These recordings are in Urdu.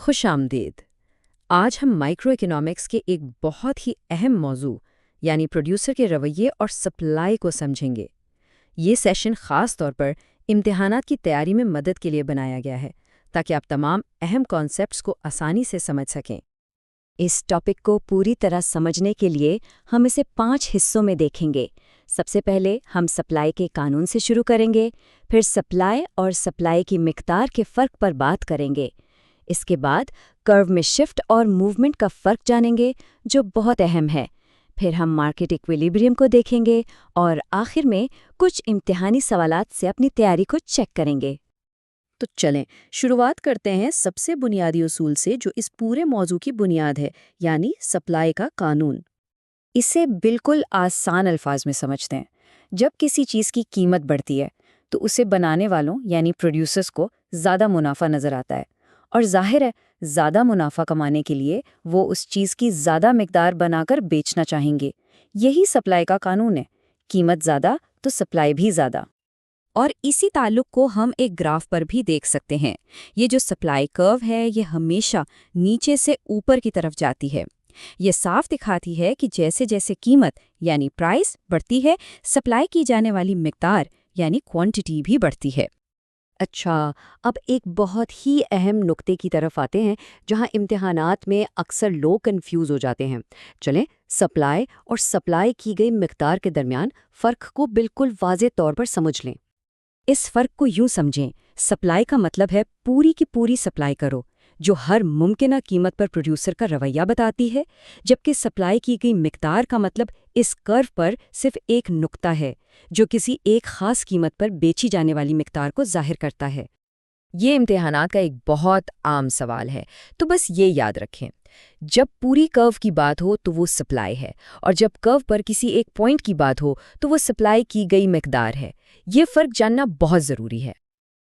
خوش آمدید۔ آج ہم مائکرو اکنامکس کے ایک بہت ہی اہم موضوع یعنی پروڈیوسر کے رویے اور سپلائی کو سمجھیں گے۔ یہ سیشن خاص طور پر امتحانات کی تیاری میں مدد کے لیے بنایا گیا ہے تاکہ آپ تمام اہم کانسیپٹس کو آسانی سے سمجھ سکیں۔ اس ٹاپک کو پوری طرح سمجھنے کے لیے ہم اسے 5 حصوں میں دیکھیں گے۔ سب سے پہلے ہم سپلائی کے قانون سے شروع کریں گے، پھر سپلائی اور سپلائی کی مقدار کے فرق پر بات کریں گے۔ اس کے بعد کرو میں شفٹ اور موومنٹ کا فرق جانیں گے جو بہت اہم ہے۔ پھر ہم مارکیٹ ایکویلیبریم کو دیکھیں گے اور آخر میں کچھ امتحانی سوالات سے اپنی تیاری کو چیک کریں گے۔ تو چلیں شروعات کرتے ہیں سب سے بنیادی اصول سے جو اس پورے موضوع کی بنیاد ہے، یعنی سپلائی کا قانون۔ اسے بالکل آسان الفاظ میں سمجھتے ہیں۔ جب کسی چیز کی قیمت بڑھتی ہے تو اسے بنانے والوں یعنی پروڈیوسرز کو زیادہ منافع نظر آتا ہے، اور ظاہر ہے زیادہ منافع کمانے کے لیے وہ اس چیز کی زیادہ مقدار بنا کر بیچنا چاہیں گے۔ یہی سپلائی کا قانون ہے، قیمت زیادہ تو سپلائی بھی زیادہ۔ اور اسی تعلق کو ہم ایک گراف پر بھی دیکھ سکتے ہیں۔ یہ جو سپلائی کرو ہے یہ ہمیشہ نیچے سے اوپر کی طرف جاتی ہے۔ یہ صاف دکھاتی ہے کہ جیسے جیسے قیمت یعنی پرائس بڑھتی ہے، سپلائی کی جانے والی مقدار یعنی کوانٹٹی بھی بڑھتی ہے۔ اچھا، اب ایک بہت ہی اہم نقطے کی طرف آتے ہیں جہاں امتحانات میں اکثر لوگ کنفیوز ہو جاتے ہیں۔ چلیں سپلائی اور سپلائی کی گئی مقدار کے درمیان فرق کو بالکل واضح طور پر سمجھ لیں۔ اس فرق کو یوں سمجھیں، سپلائی کا مطلب ہے پوری کی پوری سپلائی کرو، جو ہر ممکنہ قیمت پر پروڈیوسر کا رویہ بتاتی ہے، جبکہ سپلائی کی گئی مقدار کا مطلب اس کرو پر صرف ایک نقطہ ہے جو کسی ایک خاص قیمت پر بیچی جانے والی مقدار کو ظاہر کرتا ہے۔ یہ امتحانات کا ایک بہت عام سوال ہے، تو بس یہ یاد رکھیں، جب پوری کرو کی بات ہو تو وہ سپلائی ہے، اور جب کرو پر کسی ایک پوائنٹ کی بات ہو تو وہ سپلائی کی گئی مقدار ہے۔ یہ فرق جاننا بہت ضروری ہے۔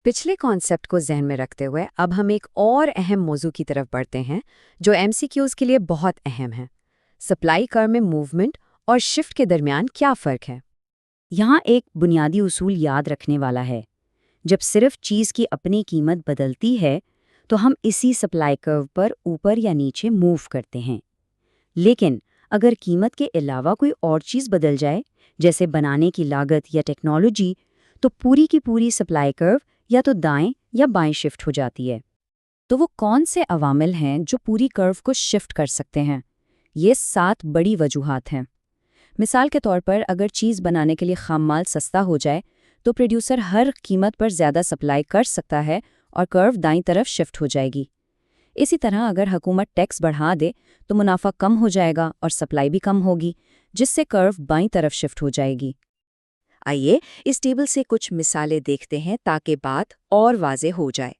پچھلے کانسیپٹ کو ذہن میں رکھتے ہوئے اب ہم ایک اور اہم موضوع کی طرف بڑھتے ہیں جو ایم سی کیوز کے لیے بہت اہم ہے۔ سپلائی کرو میں موومنٹ اور شفٹ کے درمیان کیا فرق ہے؟ یہاں ایک بنیادی اصول یاد رکھنے والا ہے۔ جب صرف چیز کی اپنی قیمت بدلتی ہے تو ہم اسی سپلائی کرو پر اوپر یا نیچے موو کرتے ہیں، لیکن اگر قیمت کے علاوہ کوئی اور چیز بدل جائے جیسے بنانے کی لاگت یا ٹیکنالوجی، تو پوری کی پوری سپلائی کرو یا تو دائیں یا بائیں شفٹ ہو جاتی ہے۔ تو وہ کون سے عوامل ہیں جو پوری کرو کو شفٹ کر سکتے ہیں؟ یہ 7 بڑی وجوہات ہیں۔ مثال کے طور پر اگر چیز بنانے کے لیے خام مال سستا ہو جائے تو پروڈیوسر ہر قیمت پر زیادہ سپلائی کر سکتا ہے اور کرو دائیں طرف شفٹ ہو جائے گی۔ اسی طرح اگر حکومت ٹیکس بڑھا دے تو منافع کم ہو جائے گا اور سپلائی بھی کم ہوگی، جس سے کرو بائیں طرف شفٹ ہو جائے گی۔ آئیے اس ٹیبل سے کچھ مثالیں دیکھتے ہیں تاکہ بات اور واضح ہو جائے۔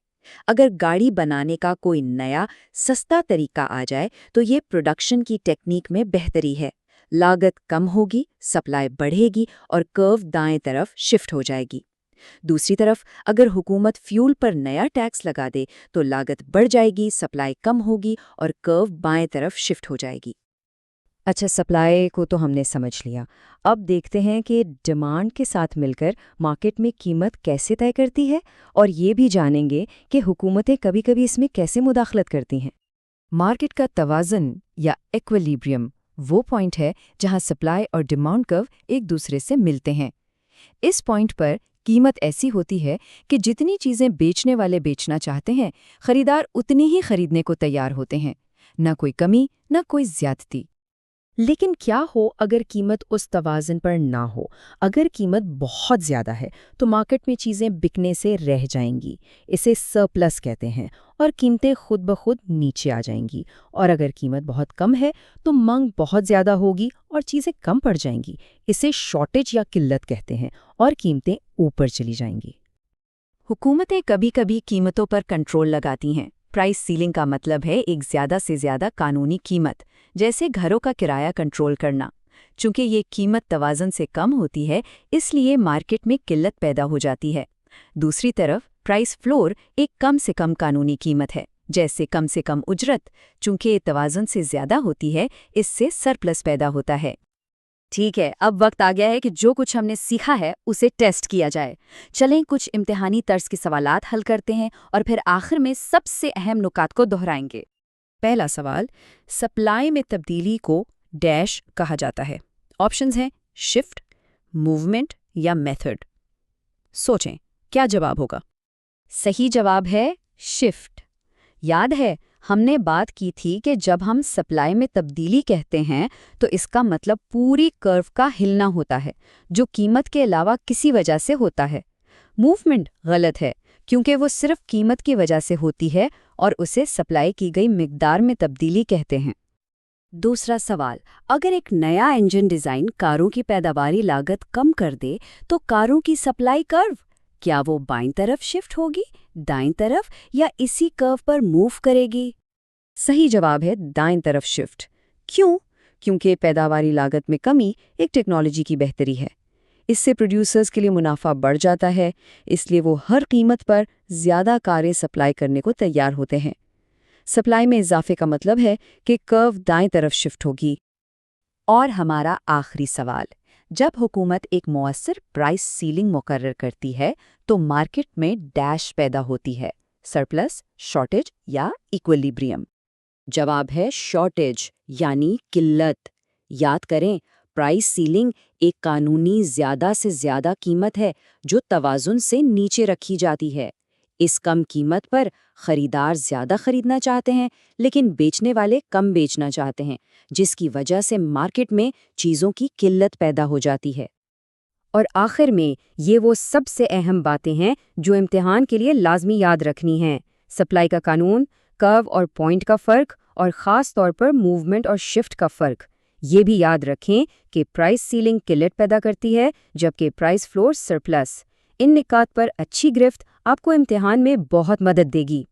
اگر گاڑی بنانے کا کوئی نیا سستا طریقہ آ جائے تو یہ پروڈکشن کی ٹیکنیک میں بہتری ہے، لاگت کم ہوگی، سپلائی بڑھے گی اور کرو دائیں طرف شفٹ ہو جائے گی۔ دوسری طرف اگر حکومت فیول پر نیا ٹیکس لگا دے تو لاگت بڑھ جائے گی، سپلائی کم ہوگی اور کرو بائیں طرف شفٹ ہو جائے گی۔ اچھا، سپلائی کو تو ہم نے سمجھ لیا۔ اب دیکھتے ہیں کہ ڈیمانڈ کے ساتھ مل کر مارکیٹ میں قیمت کیسے طے کرتی ہے، اور یہ بھی جانیں گے کہ حکومتیں کبھی کبھی اس میں کیسے مداخلت کرتی ہیں۔ مارکیٹ کا توازن یا ایکویلیبریم وہ پوائنٹ ہے جہاں سپلائی اور ڈیمانڈ کرو ایک دوسرے سے ملتے ہیں۔ اس پوائنٹ پر قیمت ایسی ہوتی ہے کہ جتنی چیزیں بیچنے والے بیچنا چاہتے ہیں، خریدار اتنی ہی خریدنے کو تیار ہوتے ہیں، نہ کوئی کمی نہ کوئی زیادتی۔ لیکن کیا ہو اگر قیمت اس توازن پر نہ ہو؟ اگر قیمت بہت زیادہ ہے تو مارکیٹ میں چیزیں بکنے سے رہ جائیں گی، اسے سرپلس کہتے ہیں، اور قیمتیں خود بخود نیچے آ جائیں گی۔ اور اگر قیمت بہت کم ہے تو مانگ بہت زیادہ ہوگی اور چیزیں کم پڑ جائیں گی، اسے شارٹیج یا قلت کہتے ہیں، اور قیمتیں اوپر چلی جائیں گی۔ حکومتیں کبھی کبھی قیمتوں پر کنٹرول لگاتی ہیں۔ پرائس سیلنگ کا مطلب ہے ایک زیادہ سے زیادہ قانونی قیمت، جیسے گھروں کا کرایہ کنٹرول کرنا۔ چونکہ یہ قیمت توازن سے کم ہوتی ہے، اس لیے مارکیٹ میں قلت پیدا ہو جاتی ہے۔ دوسری طرف پرائس فلور ایک کم سے کم قانونی قیمت ہے، جیسے کم سے کم اجرت۔ چونکہ یہ توازن سے زیادہ ہوتی ہے، اس سے سرپلس پیدا ہوتا ہے۔ ٹھیک ہے، اب وقت آ گیا ہے کہ جو کچھ ہم نے سیکھا ہے اسے ٹیسٹ کیا جائے۔ چلیں کچھ امتحانی طرز کے سوالات حل کرتے ہیں اور پھر آخر میں سب سے اہم نکات کو دہرائیں گے۔ پہلا سوال، سپلائی میں تبدیلی کو ڈیش کہا جاتا ہے۔ آپشنز ہیں شفٹ، موومنٹ یا میتھڈ۔ سوچیں کیا جواب ہوگا؟ صحیح جواب ہے شفٹ۔ یاد ہے ہم نے بات کی تھی کہ جب ہم سپلائی میں تبدیلی کہتے ہیں تو اس کا مطلب پوری کرو کا ہلنا ہوتا ہے جو قیمت کے علاوہ کسی وجہ سے ہوتا ہے۔ موومنٹ غلط ہے کیونکہ وہ صرف قیمت کی وجہ سے ہوتی ہے اور اسے سپلائی کی گئی مقدار میں تبدیلی کہتے ہیں۔ دوسرا سوال، اگر ایک نیا انجن ڈیزائن کاروں کی پیداواری لاگت کم کر دے تو کاروں کی سپلائی کرو کیا وہ بائیں طرف شفٹ ہوگی، دائیں طرف یا اسی کرو پر موو کرے گی؟ صحیح جواب ہے دائیں طرف شفٹ۔ کیوں؟ کیونکہ پیداواری لاگت میں کمی ایک ٹیکنالوجی کی بہتری ہے۔ اس سے پروڈیوسرز کے لیے منافع بڑھ جاتا ہے، اس لیے وہ ہر قیمت پر زیادہ کاریں سپلائی کرنے کو تیار ہوتے ہیں۔ سپلائی میں اضافے کا مطلب ہے کہ کرو دائیں طرف شفٹ ہوگی۔ اور ہمارا آخری سوال، جب حکومت ایک مؤثر پرائس سیلنگ مقرر کرتی ہے تو مارکیٹ میں ڈیش پیدا ہوتی ہے، سرپلس، شارٹیج یا ایکویلیبریم؟ جواب ہے شارٹیج یعنی قلت۔ یاد کریں پرائس سیلنگ ایک قانونی زیادہ سے زیادہ قیمت ہے جو توازن سے نیچے رکھی جاتی ہے۔ اس کم قیمت پر خریدار زیادہ خریدنا چاہتے ہیں لیکن بیچنے والے کم بیچنا چاہتے ہیں، جس کی وجہ سے مارکیٹ میں چیزوں کی قلت پیدا ہو جاتی ہے۔ اور آخر میں یہ وہ سب سے اہم باتیں ہیں جو امتحان کے لیے لازمی یاد رکھنی ہیں۔ سپلائی کا قانون، کرو اور پوائنٹ کا فرق، اور خاص طور پر موومنٹ اور شفٹ کا فرق۔ یہ بھی یاد رکھیں کہ پرائس سیلنگ قلت پیدا کرتی ہے جبکہ پرائس فلور سرپلس۔ ان نکات پر اچھی گرفت آپ کو امتحان میں بہت مدد دے گی۔